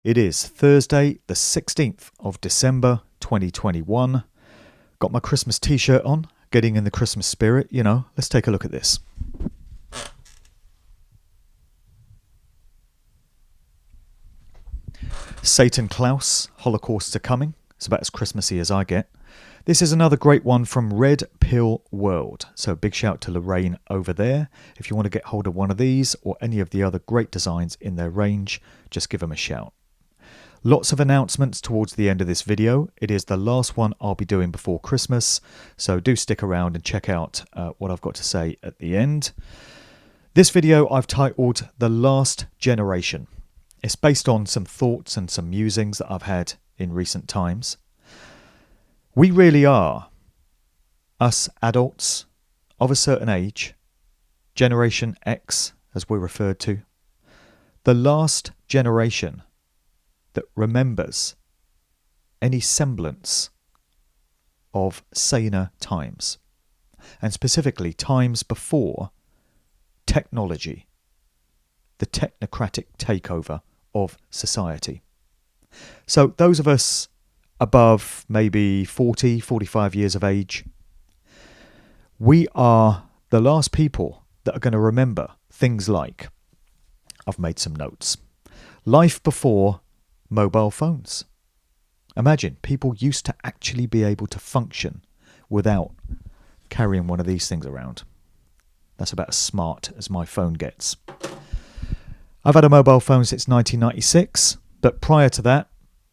It is Thursday, the 16th of December, 2021. Got my Christmas t-shirt on, getting in the Christmas spirit, Let's take a look at this. Satan Klaus, Holocausts Are Coming. It's about as Christmassy as I get. This is another great one from Red Pill World. So big shout to Lorraine over there. If you want to get hold of one of these or any of the other great designs in their range, just give them a shout. Lots of announcements towards the end of this video. It is the last one I'll be doing before Christmas, so do stick around and check out what I've got to say at the end. This video I've titled The Last Generation. It's based on some thoughts and some musings that I've had in recent times. We really are, us adults of a certain age, Generation X as we're referred to, the last generation that remembers any semblance of saner times, and specifically times before technology, the technocratic takeover of society. So those of us above maybe 40, 45 years of age, we are the last people that are going to remember things like, I've made some notes, life before mobile phones. Imagine, people used to actually be able to function without carrying one of these things around. That's about as smart as my phone gets. I've had a mobile phone since 1996, but prior to that,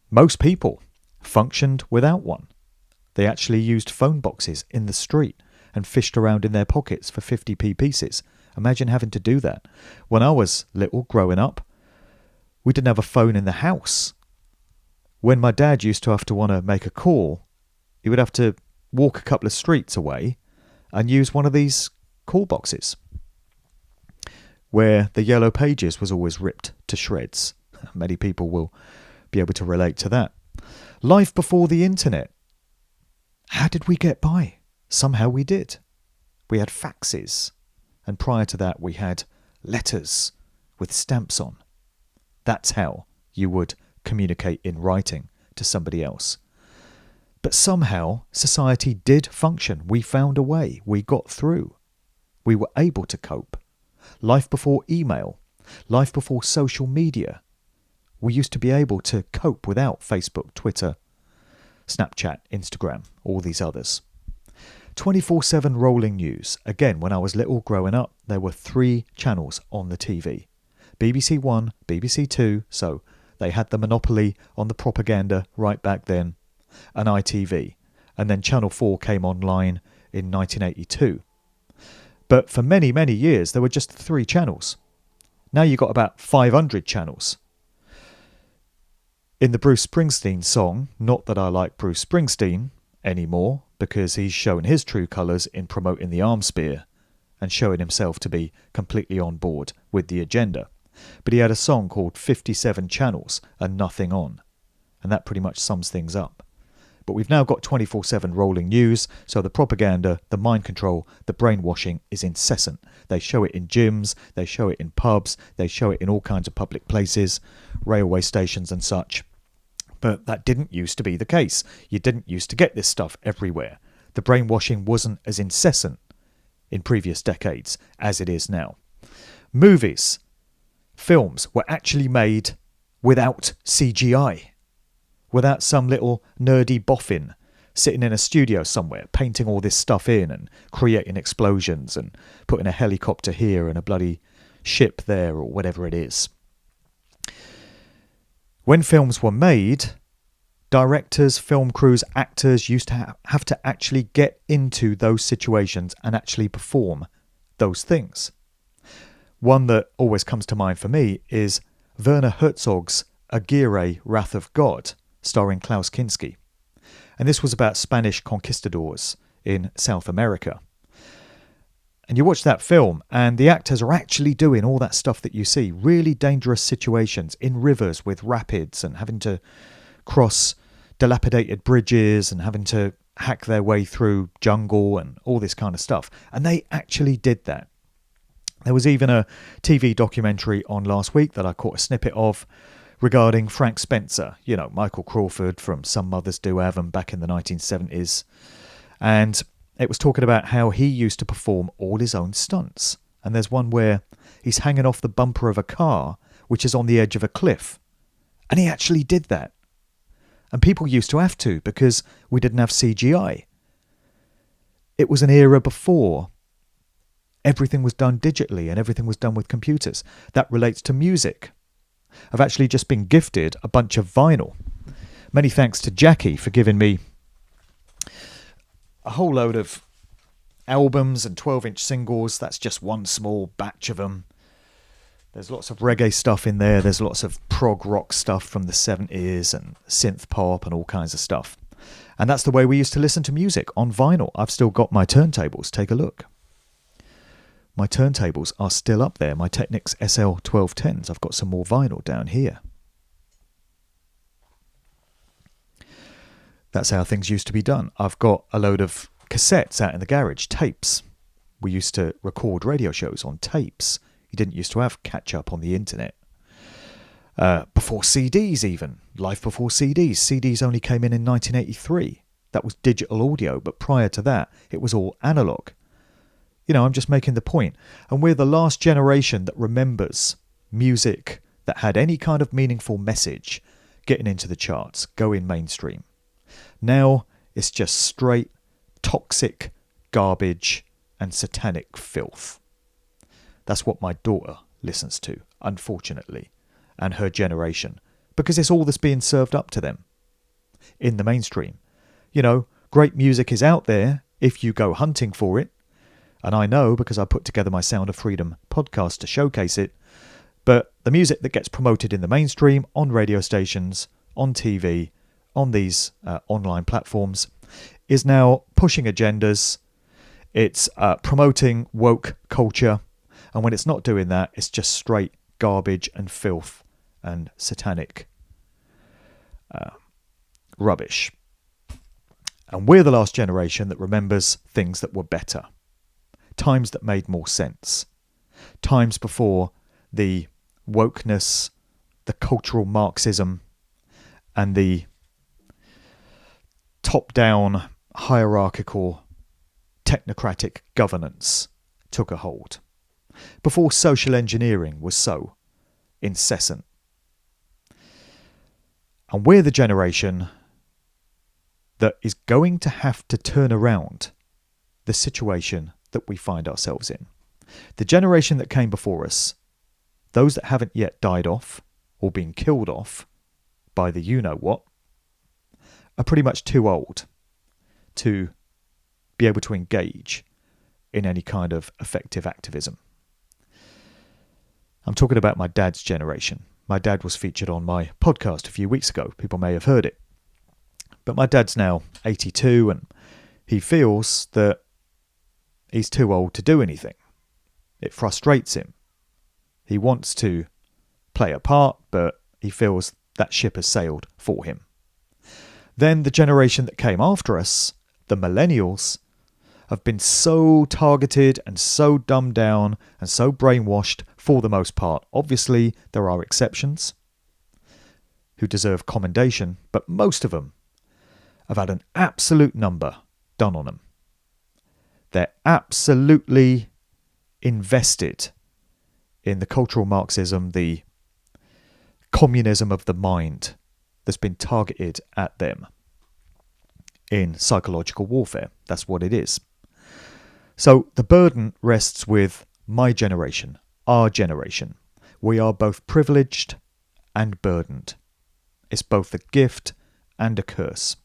most people functioned without one. They actually used phone boxes in the street and fished around in their pockets for 50p pieces. Imagine having to do that. When I was little, growing up, we didn't have a phone in the house. When my dad used to have to want to make a call, he would have to walk a couple of streets away and use one of these call boxes where the yellow pages was always ripped to shreds. Many people will be able to relate to that. Life before the internet. How did we get by? Somehow we did. We had faxes, and prior to that we had letters with stamps on. That's how you would communicate in writing to somebody else. But somehow society did function. We found a way. We got through. We were able to cope. Life before email. Life before social media. We used to be able to cope without Facebook, Twitter, Snapchat, Instagram, all these others. 24/7 rolling news. Again, when I was little growing up, there were 3 channels on the TV. BBC One, BBC Two, so they had the monopoly on the propaganda right back then, and ITV. And then Channel 4 came online in 1982. But for many, many years, there were just 3 channels. Now you've got about 500 channels. In the Bruce Springsteen song, not that I like Bruce Springsteen anymore, because he's shown his true colours in promoting the arms spear and showing himself to be completely on board with the agenda. But he had a song called 57 Channels and Nothing On, and that pretty much sums things up. But we've now got 24/7 rolling news, so the propaganda, the mind control, the brainwashing is incessant. They show it in gyms, they show it in pubs, they show it in all kinds of public places, railway stations and such. But that didn't used to be the case. You didn't used to get this stuff everywhere. The brainwashing wasn't as incessant in previous decades as it is now. Movies, films were actually made without CGI. Without some little nerdy boffin sitting in a studio somewhere, painting all this stuff in and creating explosions and putting a helicopter here and a bloody ship there or whatever it is. When films were made, directors, film crews, actors used to have to actually get into those situations and actually perform those things. One that always comes to mind for me is Werner Herzog's Aguirre, Wrath of God, starring Klaus Kinski. And this was about Spanish conquistadors in South America. And you watch that film and the actors are actually doing all that stuff that you see, really dangerous situations in rivers with rapids and having to cross dilapidated bridges and having to hack their way through jungle and all this kind of stuff. And they actually did that. There was even a TV documentary on last week that I caught a snippet of regarding Frank Spencer, Michael Crawford from Some Mothers Do Have 'Em back in the 1970s. And it was talking about how he used to perform all his own stunts. And there's one where he's hanging off the bumper of a car, which is on the edge of a cliff. And he actually did that. And people used to have to because we didn't have CGI. It was an era before everything was done digitally and everything was done with computers. That relates to music. I've actually just been gifted a bunch of vinyl. Many thanks to Jackie for giving me a whole load of albums and 12-inch singles. That's just one small batch of them. There's lots of reggae stuff in there. There's lots of prog rock stuff from the 70s and synth pop and all kinds of stuff. And that's the way we used to listen to music, on vinyl. I've still got my turntables. Take a look. My turntables are still up there. My Technics SL 1210s. I've got some more vinyl down here. That's how things used to be done. I've got a load of cassettes out in the garage, tapes. We used to record radio shows on tapes. You didn't used to have catch-up on the internet. Before CDs even. Life before CDs. CDs only came in 1983. That was digital audio, but prior to that, it was all analog. I'm just making the point. And we're the last generation that remembers music that had any kind of meaningful message getting into the charts, going mainstream. Now, it's just straight, toxic garbage and satanic filth. That's what my daughter listens to, unfortunately, and her generation, because it's all that's being served up to them in the mainstream. Great music is out there if you go hunting for it, and I know because I put together my Sound of Freedom podcast to showcase it, but the music that gets promoted in the mainstream, on radio stations, on TV, on these online platforms, is now pushing agendas. It's promoting woke culture. And when it's not doing that, it's just straight garbage and filth and satanic rubbish. And we're the last generation that remembers things that were better. Times that made more sense. Times before the wokeness, the cultural Marxism, and the top-down hierarchical technocratic governance took a hold. Before social engineering was so incessant. And we're the generation that is going to have to turn around the situation that we find ourselves in. The generation that came before us, those that haven't yet died off or been killed off by the you-know-what, are pretty much too old to be able to engage in any kind of effective activism. I'm talking about my dad's generation. My dad was featured on my podcast a few weeks ago. People may have heard it. But my dad's now 82 and he feels that he's too old to do anything. It frustrates him. He wants to play a part, but he feels that ship has sailed for him. Then the generation that came after us, the millennials, have been so targeted and so dumbed down and so brainwashed for the most part. Obviously, there are exceptions who deserve commendation, but most of them have had an absolute number done on them. They're absolutely invested in the cultural Marxism, the communism of the mind that's been targeted at them in psychological warfare. That's what it is. So the burden rests with my generation, our generation. We are both privileged and burdened. It's both a gift and a curse.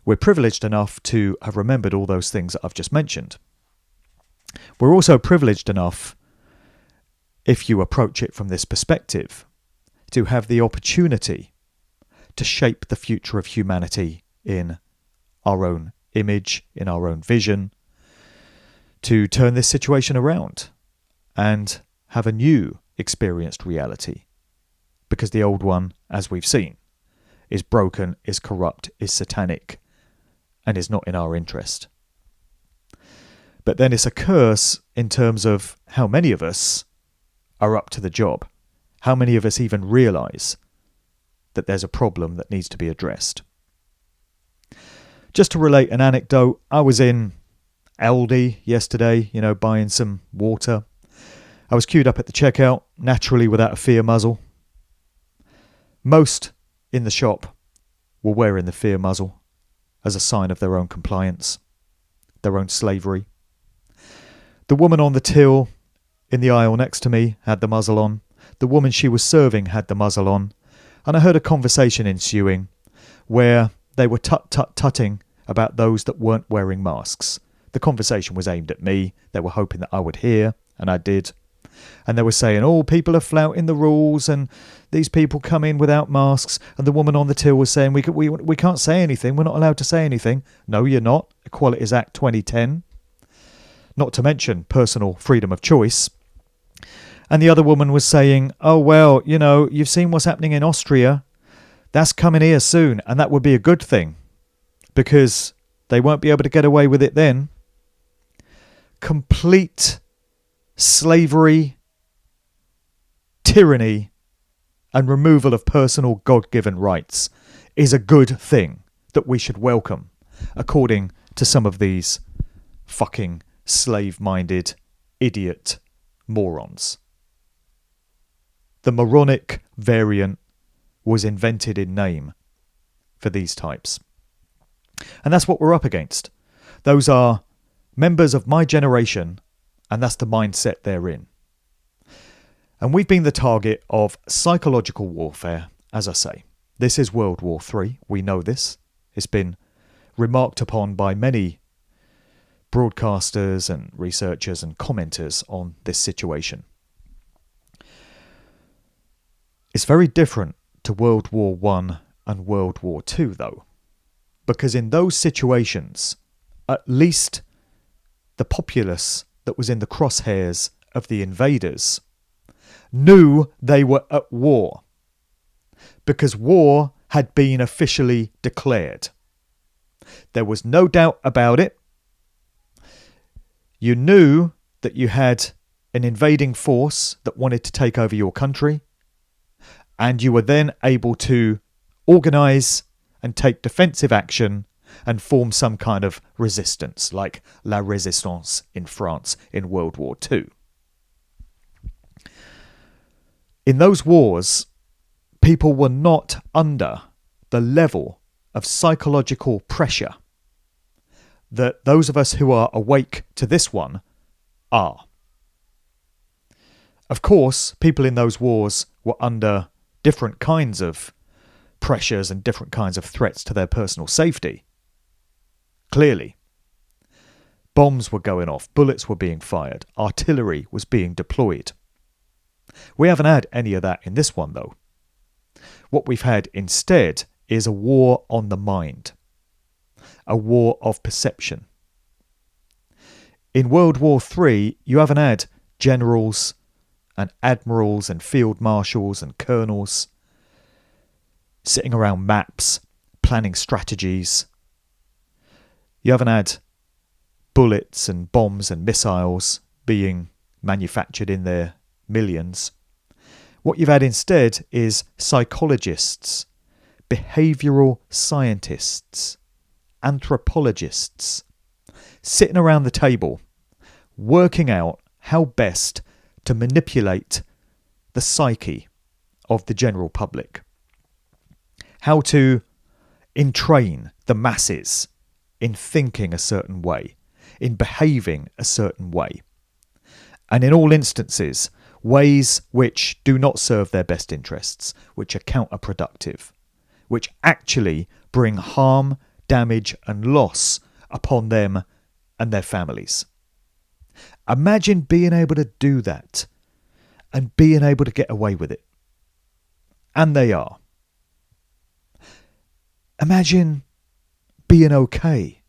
We're privileged enough to have remembered all those things that I've just mentioned. We're also privileged enough, if you approach it from this perspective, to have the opportunity to shape the future of humanity in our own image, in our own vision, to turn this situation around and have a new experienced reality. Because the old one, as we've seen, is broken, is corrupt, is satanic, and is not in our interest. But then it's a curse in terms of how many of us are up to the job, How many of us even realise that there's a problem that needs to be addressed? Just to relate an anecdote, I was in Aldi yesterday, buying some water. I was queued up at the checkout, naturally without a fear muzzle. Most in the shop were wearing the fear muzzle as a sign of their own compliance, their own slavery. The woman on the till in the aisle next to me had the muzzle on. The woman she was serving had the muzzle on. And I heard a conversation ensuing where they were tut-tut-tutting about those that weren't wearing masks. The conversation was aimed at me. They were hoping that I would hear, and I did. And they were saying, people are flouting the rules, and these people come in without masks. And the woman on the till was saying, we can't say anything. We're not allowed to say anything. No, you're not. Equalities Act 2010. Not to mention personal freedom of choice. And the other woman was saying, you've seen what's happening in Austria. That's coming here soon, and that would be a good thing, because they won't be able to get away with it then. Complete slavery, tyranny, and removal of personal God-given rights is a good thing that we should welcome, according to some of these fucking slave-minded idiot morons. The moronic variant was invented in name for these types. And that's what we're up against. Those are members of my generation, and that's the mindset they're in. And we've been the target of psychological warfare, as I say. This is World War III. We know this. It's been remarked upon by many broadcasters and researchers and commenters on this situation. It's very different to World War I and World War II, though, because in those situations, at least the populace that was in the crosshairs of the invaders knew they were at war, because war had been officially declared. There was no doubt about it. You knew that you had an invading force that wanted to take over your country, and you were then able to organise and take defensive action and form some kind of resistance, like La Résistance in France in World War II. In those wars, people were not under the level of psychological pressure that those of us who are awake to this one are. Of course, people in those wars were under different kinds of pressures and different kinds of threats to their personal safety. Clearly. Bombs were going off, bullets were being fired, artillery was being deployed. We haven't had any of that in this one, though. What we've had instead is a war on the mind, a war of perception. In World War III, you haven't had generals and admirals and field marshals and colonels sitting around maps, planning strategies. You haven't had bullets and bombs and missiles being manufactured in their millions. What you've had instead is psychologists, behavioural scientists, anthropologists, sitting around the table, working out how best to manipulate the psyche of the general public, how to entrain the masses in thinking a certain way, in behaving a certain way, and in all instances, ways which do not serve their best interests, which are counterproductive, which actually bring harm, damage and loss upon them and their families. Imagine being able to do that and being able to get away with it. And they are. Imagine being okay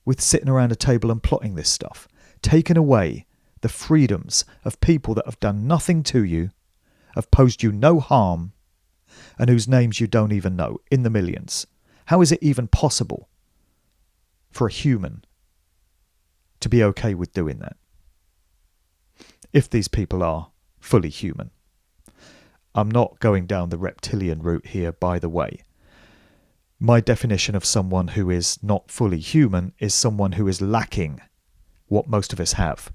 with sitting around a table and plotting this stuff, taking away the freedoms of people that have done nothing to you, have posed you no harm, and whose names you don't even know, in the millions. How is it even possible for a human to be okay with doing that? If these people are fully human. I'm not going down the reptilian route here, by the way. My definition of someone who is not fully human is someone who is lacking what most of us have.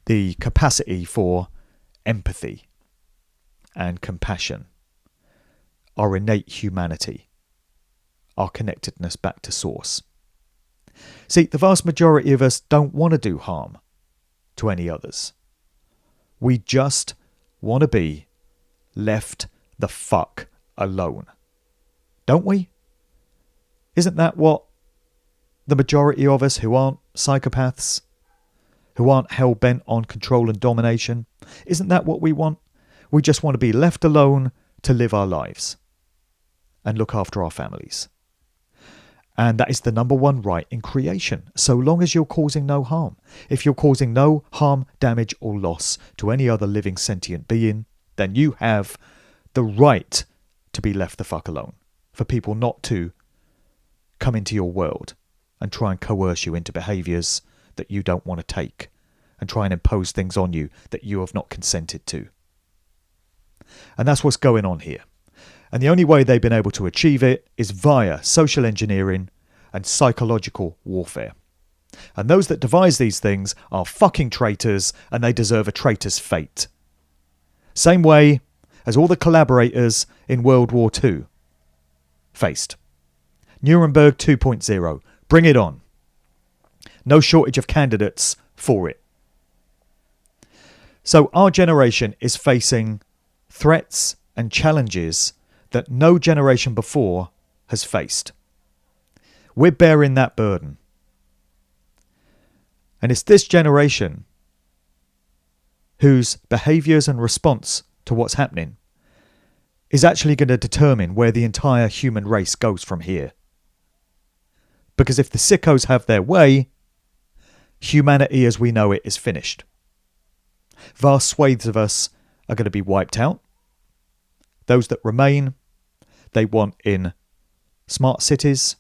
The capacity for empathy and compassion, our innate humanity, our connectedness back to source. See, the vast majority of us don't want to do harm to any others. We just want to be left the fuck alone. Don't we? Isn't that what the majority of us who aren't psychopaths, who aren't hell-bent on control and domination, isn't that what we want? We just want to be left alone to live our lives and look after our families. And that is the number one right in creation, so long as you're causing no harm. If you're causing no harm, damage or loss to any other living sentient being, then you have the right to be left the fuck alone. For people not to come into your world and try and coerce you into behaviours that you don't want to take and try and impose things on you that you have not consented to. And that's what's going on here. And the only way they've been able to achieve it is via social engineering and psychological warfare. And those that devise these things are fucking traitors, and they deserve a traitor's fate. Same way as all the collaborators in World War II faced. Nuremberg 2.0. Bring it on. No shortage of candidates for it. So our generation is facing threats and challenges that no generation before has faced. We're bearing that burden. And it's this generation whose behaviours and response to what's happening is actually going to determine where the entire human race goes from here. Because if the sickos have their way, humanity as we know it is finished. Vast swathes of us are going to be wiped out. Those that remain, they want in smart cities,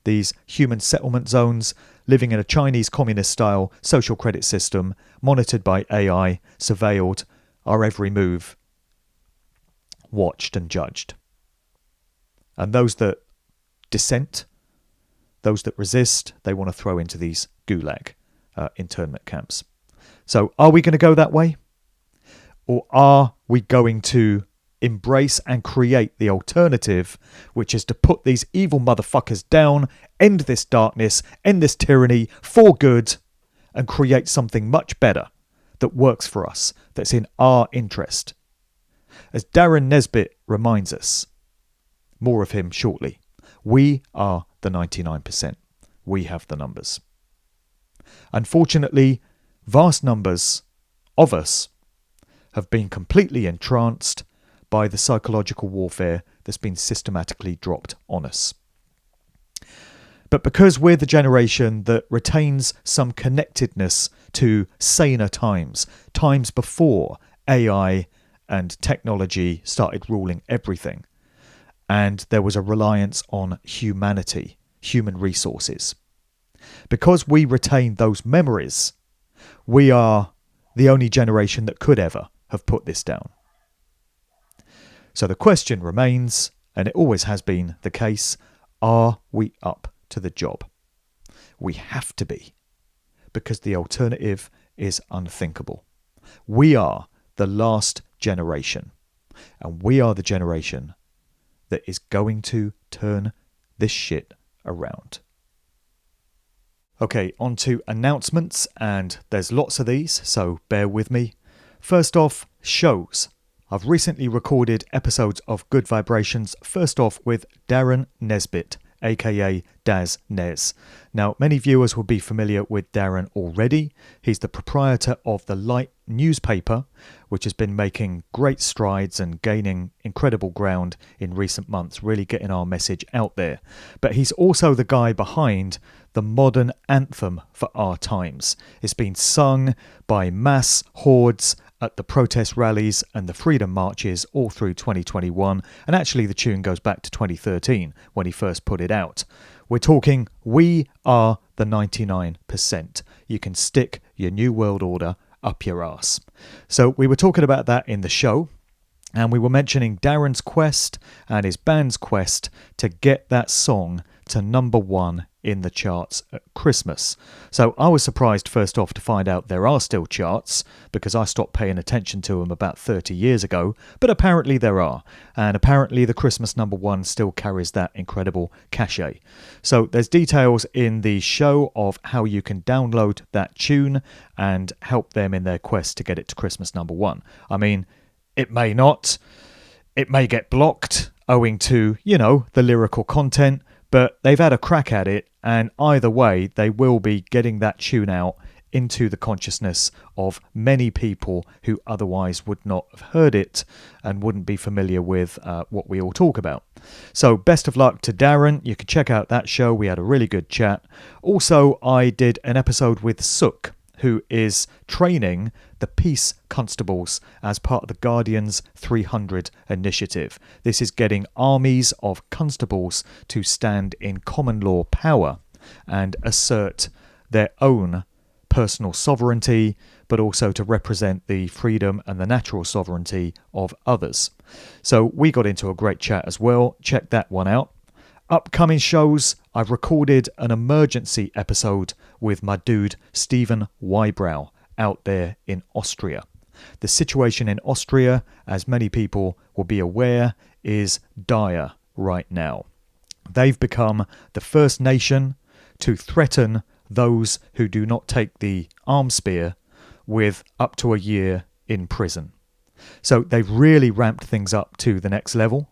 these human settlement zones, living in a Chinese communist-style social credit system, monitored by AI, surveilled, our every move watched and judged. And those that dissent, those that resist, they want to throw into these gulag internment camps. So are we going to go that way? Or are we going to embrace and create the alternative, which is to put these evil motherfuckers down, end this darkness, end this tyranny for good, and create something much better that works for us, that's in our interest? As Darren Nesbitt reminds us, more of him shortly, we are the 99%. We have the numbers. Unfortunately, vast numbers of us have been completely entranced by the psychological warfare that's been systematically dropped on us. But because we're the generation that retains some connectedness to saner times, times before AI and technology started ruling everything, and there was a reliance on humanity, human resources. Because we retain those memories, we are the only generation that could ever have put this down. So the question remains, and it always has been the case, are we up to the job? We have to be, because the alternative is unthinkable. We are the last generation, and we are the generation that is going to turn this shit around. Okay, on to announcements, and there's lots of these, so bear with me. First off, shows. I've recently recorded episodes of Good Vibrations, first off with Darren Nesbitt, aka Daz Nez. Now, many viewers will be familiar with Darren already. He's the proprietor of The Light newspaper, which has been making great strides and gaining incredible ground in recent months, really getting our message out there. But he's also the guy behind the modern anthem for our times. It's been sung by mass hordes at the protest rallies and the freedom marches all through 2021, and actually the tune goes back to 2013 when he first put it out. We're talking We Are the 99%. You can stick your New World Order up your ass. So we were talking about that in the show, And we were mentioning Darren's quest and his band's quest to get that song to #1 in the charts at Christmas. So I was surprised first off to find out there are still charts, because I stopped paying attention to them about 30 years ago, but apparently there are. And apparently the Christmas #1 still carries that incredible cachet. So there's details in the show of how you can download that tune and help them in their quest to get it to Christmas #1. I mean, it may not. It may get blocked owing to, the lyrical content, but they've had a crack at it, and either way, they will be getting that tune out into the consciousness of many people who otherwise would not have heard it and wouldn't be familiar with what we all talk about. So best of luck to Darren. You can check out that show. We had a really good chat. Also, I did an episode with Sook, who is training the Peace Constables as part of the Guardians 300 initiative. This is getting armies of constables to stand in common law power and assert their own personal sovereignty, but also to represent the freedom and the natural sovereignty of others. So we got into a great chat as well. Check that one out. Upcoming shows, I've recorded an emergency episode with my dude Stephen Wybrow out there in Austria. The situation in Austria, as many people will be aware, is dire right now. They've become the first nation to threaten those who do not take the arm spear with up to a year in prison. So they've really ramped things up to the next level.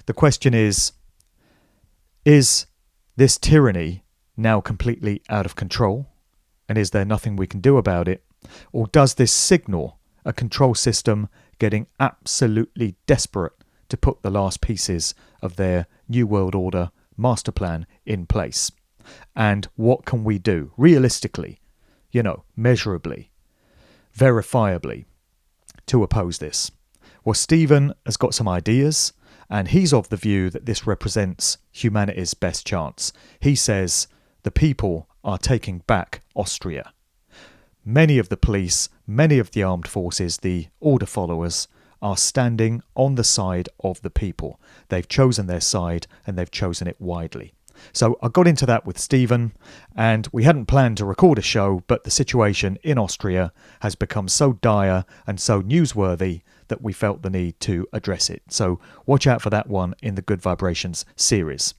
The question is this tyranny now completely out of control? And is there nothing we can do about it? Or does this signal a control system getting absolutely desperate to put the last pieces of their New World Order master plan in place? And what can we do realistically, measurably, verifiably to oppose this? Well, Stephen has got some ideas, and he's of the view that this represents humanity's best chance. He says the people are taking back Austria. Many of the police, many of the armed forces, the order followers, are standing on the side of the people. They've chosen their side, and they've chosen it widely. So I got into that with Stephen, and we hadn't planned to record a show, but the situation in Austria has become so dire and so newsworthy that we felt the need to address it. So watch out for that one in the Good Vibrations series.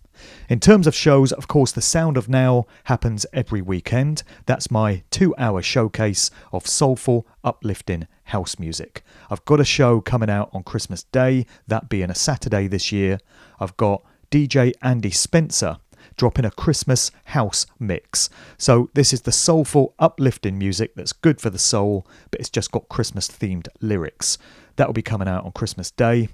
In terms of shows, of course, the Sound of Now happens every weekend. That's my 2-hour showcase of soulful, uplifting house music. I've got a show coming out on Christmas Day, that being a Saturday this year. I've got DJ Andy Spencer dropping a Christmas house mix. So this is the soulful, uplifting music that's good for the soul, but it's just got Christmas-themed lyrics. That will be coming out on Christmas Day.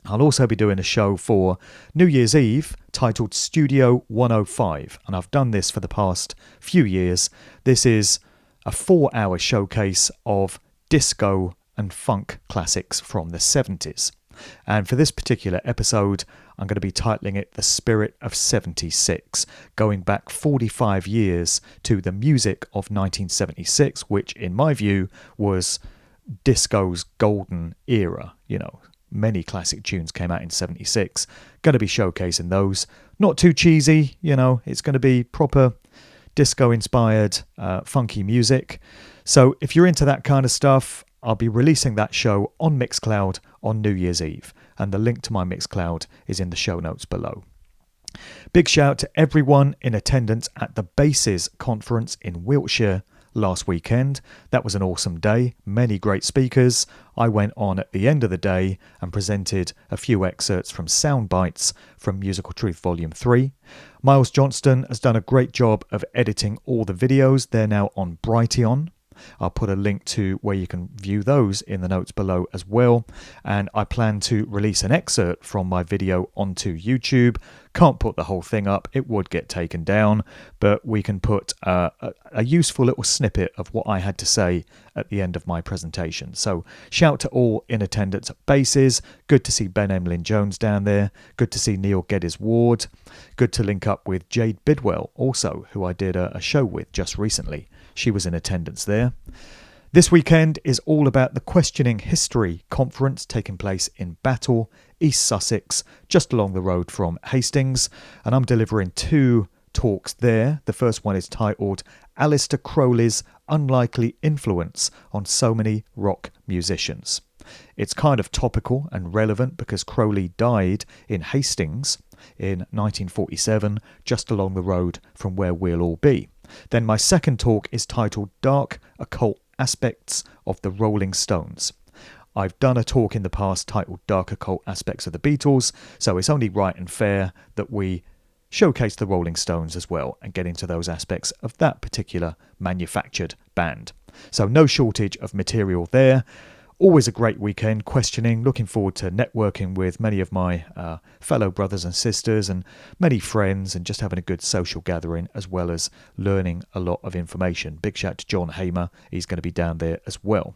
I'll also be doing a show for New Year's Eve titled Studio 105, and I've done this for the past few years. This is a 4-hour showcase of disco and funk classics from the 70s. And for this particular episode, I'm going to be titling it The Spirit of 76, going back 45 years to the music of 1976, which in my view was disco's golden era. Many classic tunes came out in 76. Going to be showcasing those. Not too cheesy, it's going to be proper disco-inspired, funky music. So if you're into that kind of stuff, I'll be releasing that show on Mixcloud on New Year's Eve, and the link to my Mixcloud is in the show notes below. Big shout to everyone in attendance at the Bases Conference in Wiltshire last weekend. That was an awesome day, many great speakers. I went on at the end of the day and presented a few excerpts from Sound Bites from Musical Truth Volume 3. Miles Johnston has done a great job of editing all the videos. They're now on Brighteon. I'll put a link to where you can view those in the notes below as well. And I plan to release an excerpt from my video onto YouTube. Can't put the whole thing up, it would get taken down, but we can put a useful little snippet of what I had to say at the end of my presentation. So shout to all in attendance at Bases. Good to see Ben Emlyn Jones down there. Good to see Neil Geddes Ward. Good to link up with Jade Bidwell also, who I did a show with just recently. She was in attendance there. This weekend is all about the Questioning History conference taking place in Battle, East Sussex, just along the road from Hastings, and I'm delivering 2 talks there. The first one is titled Aleister Crowley's Unlikely Influence on So Many Rock Musicians. It's kind of topical and relevant because Crowley died in Hastings in 1947, just along the road from where we'll all be. Then my second talk is titled Dark Occult Aspects of the Rolling Stones. I've done a talk in the past titled Dark Occult Aspects of the Beatles, so it's only right and fair that we showcase the Rolling Stones as well and get into those aspects of that particular manufactured band. So no shortage of material there. Always a great weekend questioning, looking forward to networking with many of my fellow brothers and sisters and many friends and just having a good social gathering as well as learning a lot of information. Big shout to John Hamer, he's going to be down there as well.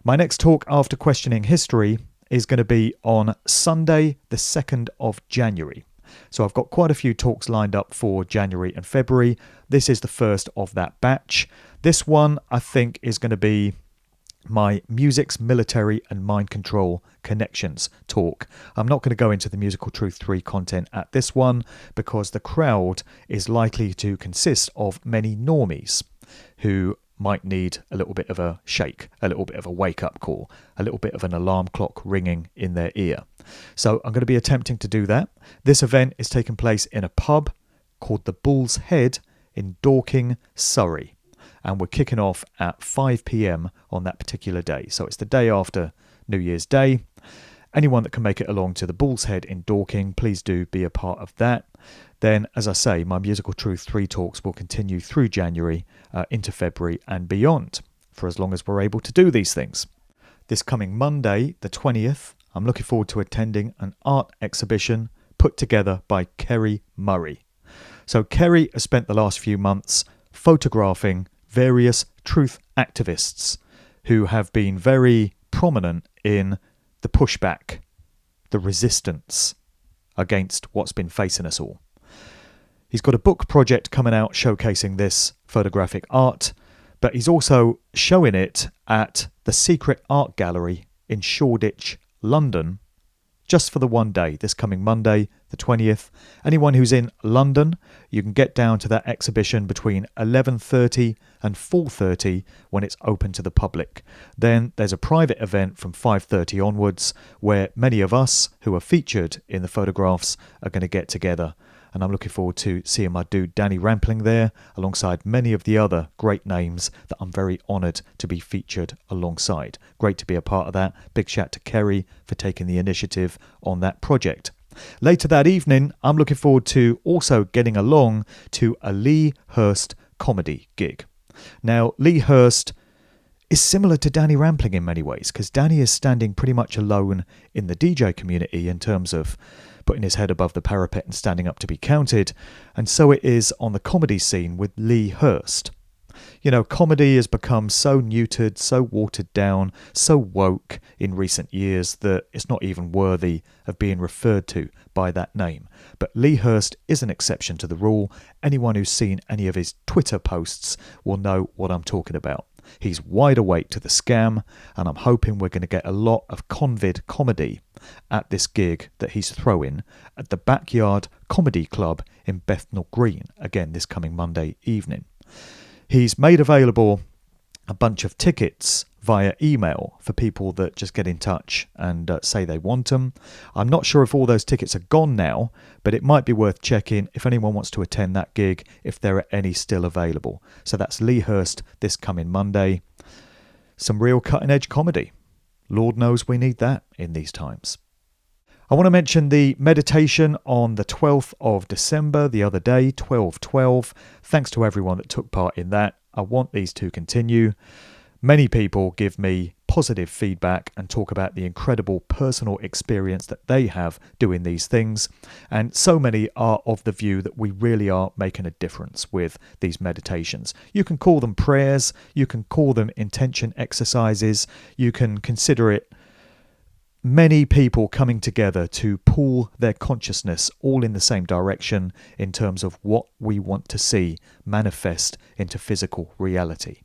My next talk after questioning history is going to be on Sunday the 2nd of January. So I've got quite a few talks lined up for January and February. This is the first of that batch. This one I think is going to be my Music's Military and Mind Control Connections talk. I'm not going to go into the Musical Truth 3 content at this one because the crowd is likely to consist of many normies who might need a little bit of a shake, a little bit of a wake-up call, a little bit of an alarm clock ringing in their ear. So I'm going to be attempting to do that. This event is taking place in a pub called the Bull's Head in Dorking, Surrey. And we're kicking off at 5 p.m. on that particular day. So it's the day after New Year's Day. Anyone that can make it along to the Bull's Head in Dorking, please do be a part of that. Then, as I say, my Musical Truth 3 talks will continue through January into February and beyond, for as long as we're able to do these things. This coming Monday, the 20th, I'm looking forward to attending an art exhibition put together by Kerry Murray. So Kerry has spent the last few months photographing various truth activists who have been very prominent in the pushback, the resistance against what's been facing us all. He's got a book project coming out showcasing this photographic art, but he's also showing it at the Secret Art Gallery in Shoreditch, London, just for the one day, this coming Monday, the 20th. Anyone who's in London, you can get down to that exhibition between 11:30 and 4:30 when it's open to the public. Then there's a private event from 5:30 onwards where many of us who are featured in the photographs are going to get together. And I'm looking forward to seeing my dude Danny Rampling there, alongside many of the other great names that I'm very honoured to be featured alongside. Great to be a part of that. Big shout to Kerry for taking the initiative on that project. Later that evening, I'm looking forward to also getting along to a Lee Hurst comedy gig. Now, Lee Hurst is similar to Danny Rampling in many ways, because Danny is standing pretty much alone in the DJ community in terms of putting his head above the parapet and standing up to be counted, and so it is on the comedy scene with Lee Hurst. You know, comedy has become so neutered, so watered down, so woke in recent years that it's not even worthy of being referred to by that name. But Lee Hurst is an exception to the rule. Anyone who's seen any of his Twitter posts will know what I'm talking about. He's wide awake to the scam, and I'm hoping we're going to get a lot of convid comedy at this gig that he's throwing at the Backyard Comedy Club in Bethnal Green, again this coming Monday evening. He's made available a bunch of tickets via email for people that just get in touch and say they want them. I'm not sure if all those tickets are gone now, but it might be worth checking if anyone wants to attend that gig, if there are any still available. So that's Lee Hurst this coming Monday. Some real cutting-edge comedy. Lord knows we need that in these times. I want to mention the meditation on the 12th of December, the other day, 12/12. Thanks to everyone that took part in that. I want these to continue. Many people give me positive feedback and talk about the incredible personal experience that they have doing these things. And so many are of the view that we really are making a difference with these meditations. You can call them prayers, you can call them intention exercises, you can consider it many people coming together to pull their consciousness all in the same direction in terms of what we want to see manifest into physical reality.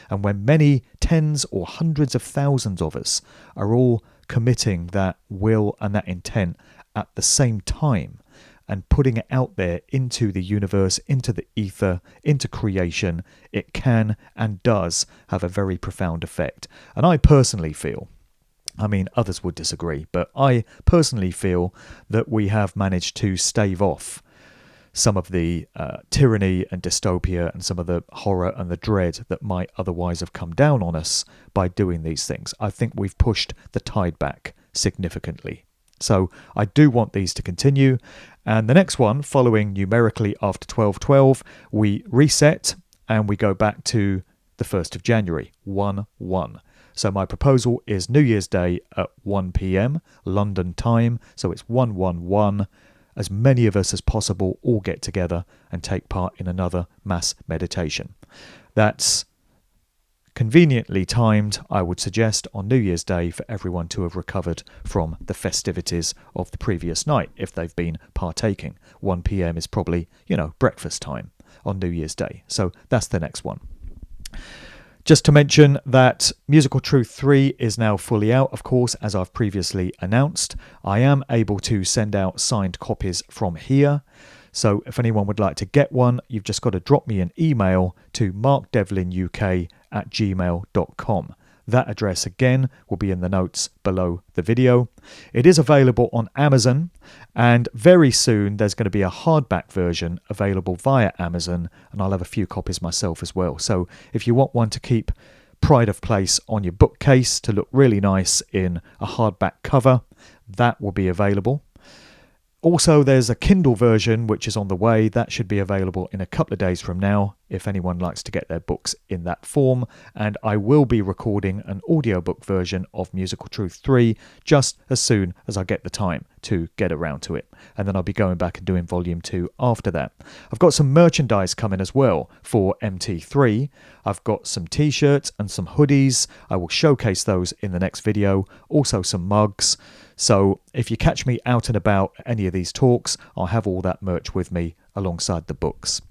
And when many tens or hundreds of thousands of us are all committing that will and that intent at the same time and putting it out there into the universe, into the ether, into creation, it can and does have a very profound effect. And I personally feel, I mean, others would disagree, but I personally feel that we have managed to stave off some of the tyranny and dystopia and some of the horror and the dread that might otherwise have come down on us by doing these things. I think we've pushed the tide back significantly. So I do want these to continue. And the next one, following numerically after 12/12, we reset and we go back to the 1st of January, 1/1. So my proposal is New Year's Day at 1 p.m. London time. So it's 1/1/1. As many of us as possible all get together and take part in another mass meditation. That's conveniently timed, I would suggest, on New Year's Day for everyone to have recovered from the festivities of the previous night if they've been partaking. 1 p.m. is probably, breakfast time on New Year's Day. So that's the next one. Just to mention that Musical Truth 3 is now fully out, of course, as I've previously announced. I am able to send out signed copies from here. So if anyone would like to get one, you've just got to drop me an email to markdevlinuk@gmail.com. That address again will be in the notes below the video. It is available on Amazon, and very soon there's going to be a hardback version available via Amazon, and I'll have a few copies myself as well. So if you want one to keep pride of place on your bookcase to look really nice in a hardback cover, that will be available. Also, there's a Kindle version which is on the way. That should be available in a couple of days from now if anyone likes to get their books in that form. And I will be recording an audiobook version of Musical Truth 3 just as soon as I get the time to get around to it. And then I'll be going back and doing Volume 2 after that. I've got some merchandise coming as well for MT3. I've got some t-shirts and some hoodies. I will showcase those in the next video. Also some mugs. So if you catch me out and about at any of these talks, I'll have all that merch with me alongside the books.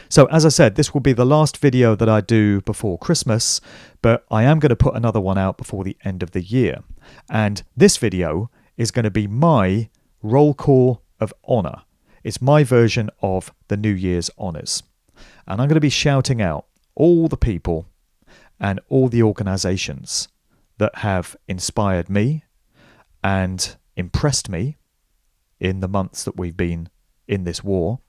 So as I said, this will be the last video that I do before Christmas, but I am going to put another one out before the end of the year. And this video is going to be my roll call of honour. It's my version of the New Year's honours. And I'm going to be shouting out all the people and all the organisations that have inspired me and impressed me in the months that we've been in this war.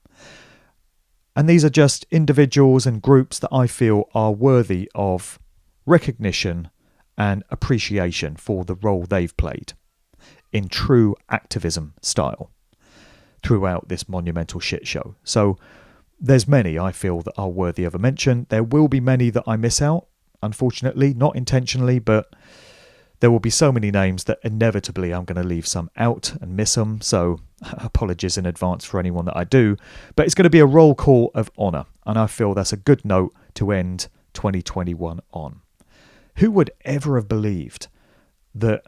And these are just individuals and groups that I feel are worthy of recognition and appreciation for the role they've played in true activism style throughout this monumental shit show. So there's many I feel that are worthy of a mention. There will be many that I miss out, unfortunately, not intentionally, but there will be so many names that inevitably I'm going to leave some out and miss them. So apologies in advance for anyone that I do. But it's going to be a roll call of honour. And I feel that's a good note to end 2021 on. Who would ever have believed that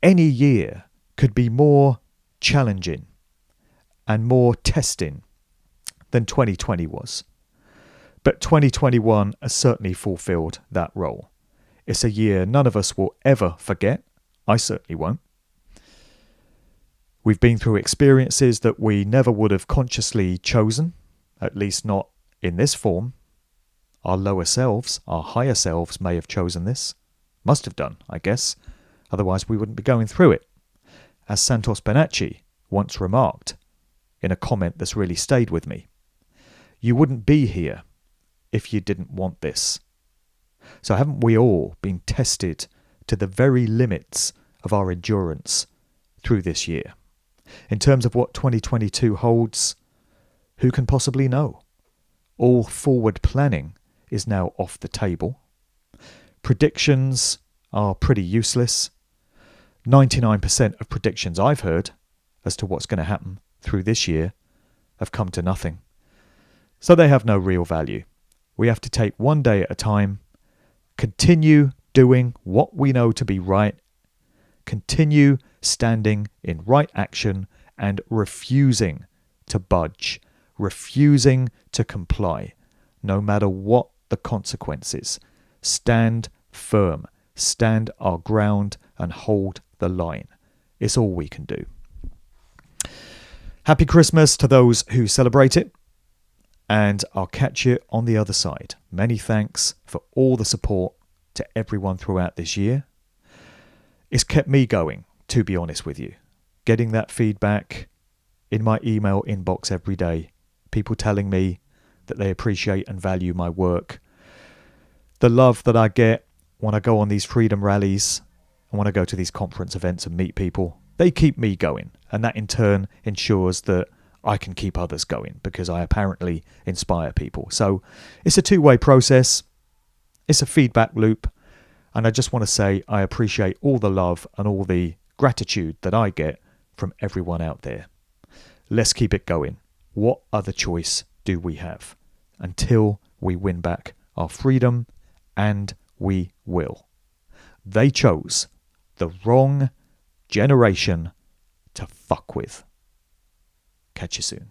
any year could be more challenging and more testing than 2020 was? But 2021 has certainly fulfilled that role. It's a year none of us will ever forget. I certainly won't. We've been through experiences that we never would have consciously chosen, at least not in this form. Our lower selves, our higher selves may have chosen this. Must have done, I guess. Otherwise we wouldn't be going through it. As Santos Bonacci once remarked in a comment that's really stayed with me, you wouldn't be here if you didn't want this. So haven't we all been tested to the very limits of our endurance through this year? In terms of what 2022 holds, who can possibly know? All forward planning is now off the table. Predictions are pretty useless. 99% of predictions I've heard as to what's going to happen through this year have come to nothing. So they have no real value. We have to take one day at a time, continue doing what we know to be right, continue standing in right action and refusing to budge, refusing to comply, no matter what the consequences. Stand firm, stand our ground and hold the line. It's all we can do. Happy Christmas to those who celebrate it, and I'll catch you on the other side. Many thanks for all the support to everyone throughout this year. It's kept me going, to be honest with you. Getting that feedback in my email inbox every day. People telling me that they appreciate and value my work. The love that I get when I go on these freedom rallies and when I go to these conference events and meet people, they keep me going. And that in turn ensures that I can keep others going because I apparently inspire people. So it's a two-way process. It's a feedback loop. And I just want to say I appreciate all the love and all the gratitude that I get from everyone out there. Let's keep it going. What other choice do we have? Until we win back our freedom, and we will. They chose the wrong generation to fuck with. Catch you soon.